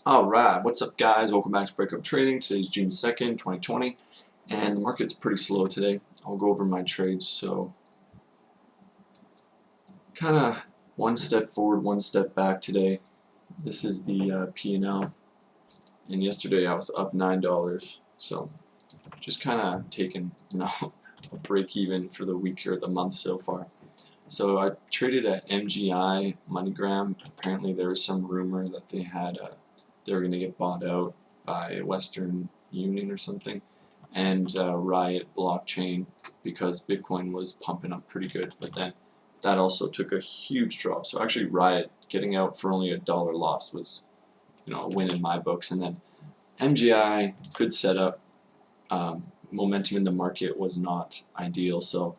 Alright, what's up guys? Welcome back to Breakout Trading. Today's June 2nd, 2020, and the market's pretty slow today. I'll go over my trades, so kind of one step forward, one step back today. This is the P&L, and yesterday I was up $9, so just kind of taking a break even for the week or the month so far. So I traded at MGI MoneyGram. Apparently there was some rumor that they were going to get bought out by Western Union or something, and RIOT blockchain, because Bitcoin was pumping up pretty good, but then that also took a huge drop. So actually RIOT getting out for only $1 loss was, a win in my books. And then MGI, good setup. Momentum in the market was not ideal, so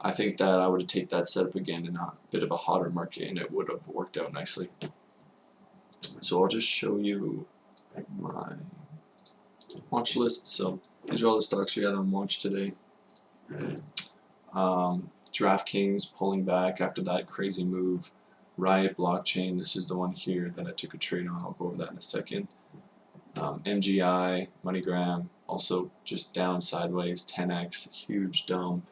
I think that I would have taken that setup again in a bit of a hotter market, and it would have worked out nicely. So I'll just show you my watch list. So these are all the stocks we had on watch today. DraftKings pulling back after that crazy move. RIOT blockchain, this is the one here that I took a trade on. I'll go over that in a second. MGI, MoneyGram, also just down sideways, 10x, huge dump.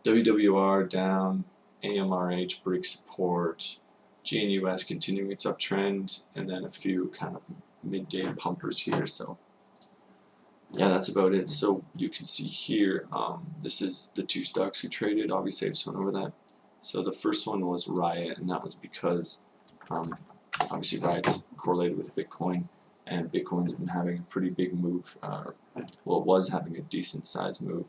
WWR down, AMRH break support, GNUS continuing its uptrend, and then a few kind of midday pumpers here. So yeah, that's about it. So you can see here, this is the two stocks we traded. Obviously I just went over that. So the first one was RIOT, and that was because obviously RIOT's correlated with Bitcoin, and Bitcoin's been having a pretty big move, well, it was having a decent sized move.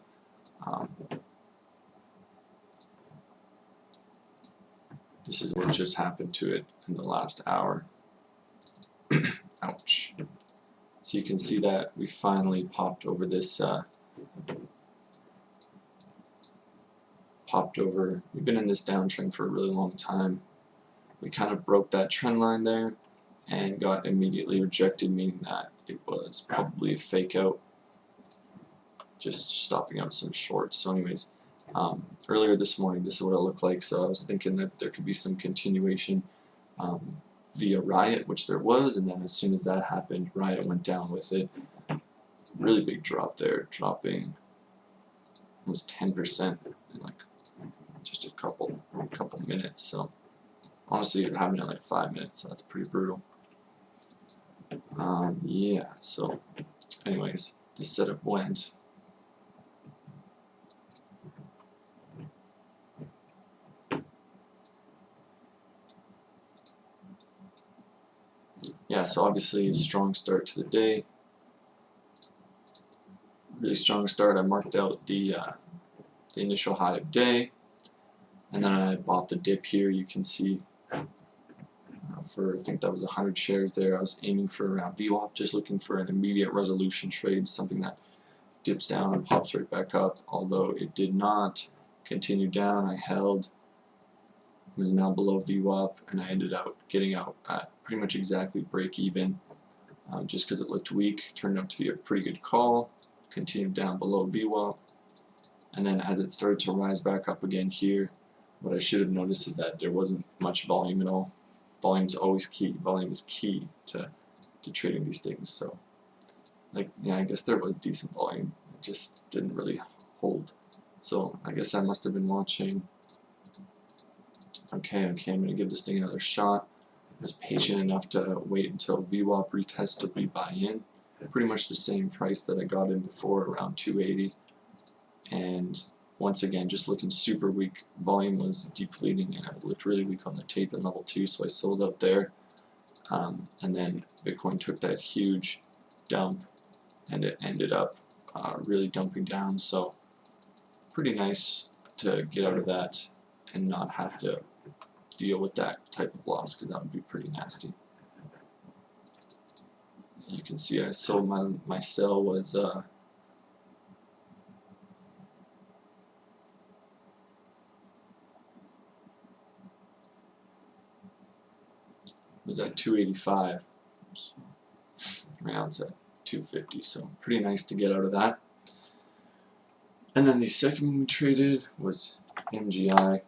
This is what just happened to it in the last hour. Ouch. So you can see that we finally popped over this, we've been in this downtrend for a really long time. We kind of broke that trend line there and got immediately rejected, meaning that it was probably a fake out, just stopping out some shorts. So anyways, earlier this morning, this is what it looked like. So I was thinking that there could be some continuation via RIOT, which there was, and then as soon as that happened, RIOT went down with it. Really big drop there, dropping almost 10% in like just a couple minutes. So honestly, it happened in like 5 minutes. So that's pretty brutal. Yeah. So, anyways, this setup went. Yeah, so obviously a strong start to the day. Really strong start. I marked out the initial high of day, and then I bought the dip here. You can see for, I think that was 100 shares there. I was aiming for around VWAP, just looking for an immediate resolution trade, something that dips down and pops right back up. Although it did not continue down, I held. It was now below VWAP, and I ended up getting out at pretty much exactly break even, just because it looked weak. Turned out to be a pretty good call. Continued down below VWAP, and then as it started to rise back up again here, what I should have noticed is that there wasn't much volume at all. Volume's always key. Volume is key to trading these things. So, yeah, I guess there was decent volume. It just didn't really hold. So I guess I must have been watching. Okay, I'm going to give this thing another shot. I was patient enough to wait until VWAP retest to rebuy in. Pretty much the same price that I got in before, around 280. And once again, just looking super weak. Volume was depleting, and it looked really weak on the tape at level 2, so I sold out there. And then Bitcoin took that huge dump, and it ended up really dumping down. So pretty nice to get out of that and not have to deal with that type of loss, because that would be pretty nasty. You can see I sold my sell was at 285. Rounds at 250, so pretty nice to get out of that. And then the second one we traded was MGI.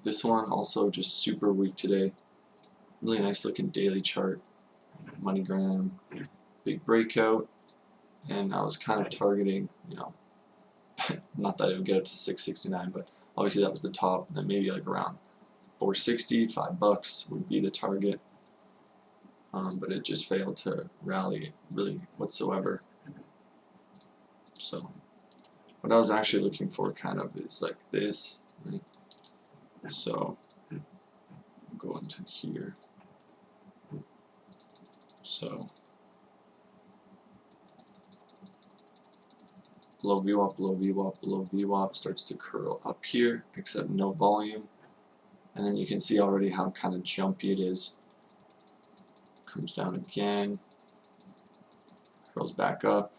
This one also just super weak today. Really nice looking daily chart. MoneyGram, big breakout, and I was kind of targeting, you know, not that it would get up to 669, but obviously that was the top, and then maybe like around 460, $5 would be the target. But it just failed to rally really whatsoever. So what I was actually looking for kind of is like this, right? So go into here. So below VWAP, below VWAP, below VWAP, starts to curl up here, except no volume. And then you can see already how kind of jumpy it is. Comes down again, curls back up.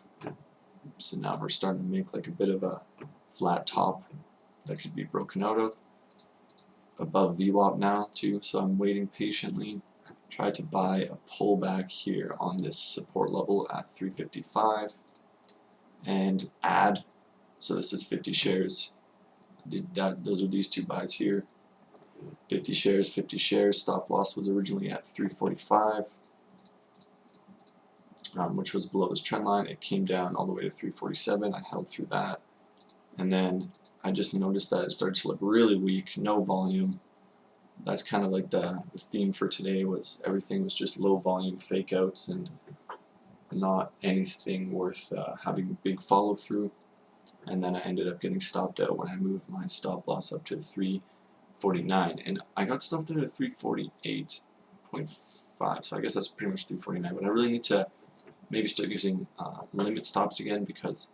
So now we're starting to make like a bit of a flat top that could be broken out of. Above VWAP now too, so I'm waiting patiently. Try to buy a pullback here on this support level at 355 and add. So this is 50 shares. Those are these two buys here. 50 shares, 50 shares. Stop loss was originally at 345, which was below this trend line. It came down all the way to 347. I held through that, and then I just noticed that it started to look really weak, no volume. That's kind of like the theme for today, was everything was just low volume fake outs and not anything worth having big follow through. And then I ended up getting stopped out when I moved my stop loss up to 349, and I got stopped out at 348.5, so I guess that's pretty much 349. But I really need to maybe start using limit stops again, because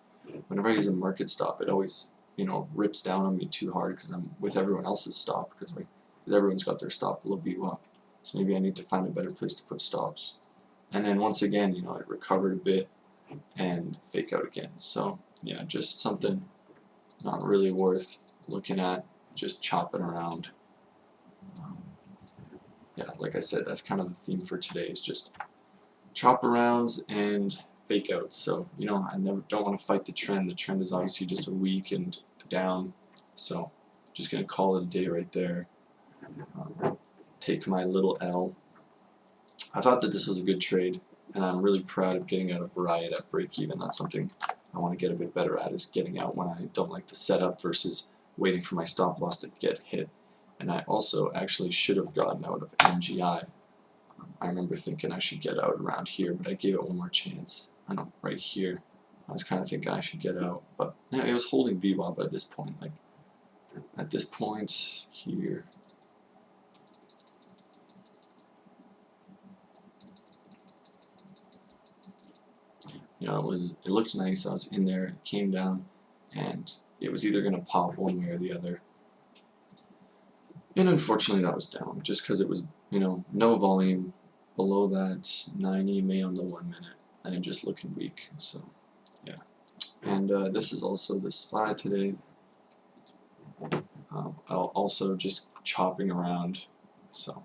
whenever I use a market stop, it always, you know, rips down on me too hard because I'm with everyone else's stop, because everyone's got their stop below VWAP. So maybe I need to find a better place to put stops. And then once again, you know, it recovered a bit and fake out again. So yeah, just something not really worth looking at, just chopping around. Yeah, like I said, that's kind of the theme for today, is just chop arounds and fake outs. So, you know, I don't want to fight the trend. The trend is obviously just a week and down. So just going to call it a day right there. Take my little L. I thought that this was a good trade, and I'm really proud of getting out of RIOT at break even. That's something I want to get a bit better at, is getting out when I don't like the setup versus waiting for my stop loss to get hit. And I also actually should have gotten out of MGI. I remember thinking I should get out around here, but I gave it one more chance. I know, right here. I was kind of thinking I should get out, but you know, it was holding VWAP at this point. Like at this point here. You know, it looked nice. I was in there, it came down, and it was either going to pop one way or the other. And unfortunately that was down, just because it was, you know, no volume below that 9 EMA on the 1 minute, and it just looking weak. So yeah. And this is also the SPY today. Also just chopping around. So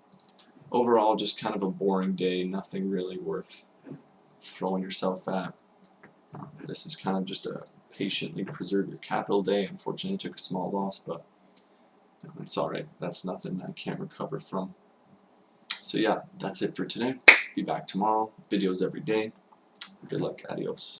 overall, just kind of a boring day, nothing really worth throwing yourself at. This is kind of just a patiently preserve your capital day. Unfortunately, took a small loss, but you know, it's alright. That's nothing I can't recover from. So yeah, that's it for today. Be back tomorrow. Videos every day. Good luck. Adios.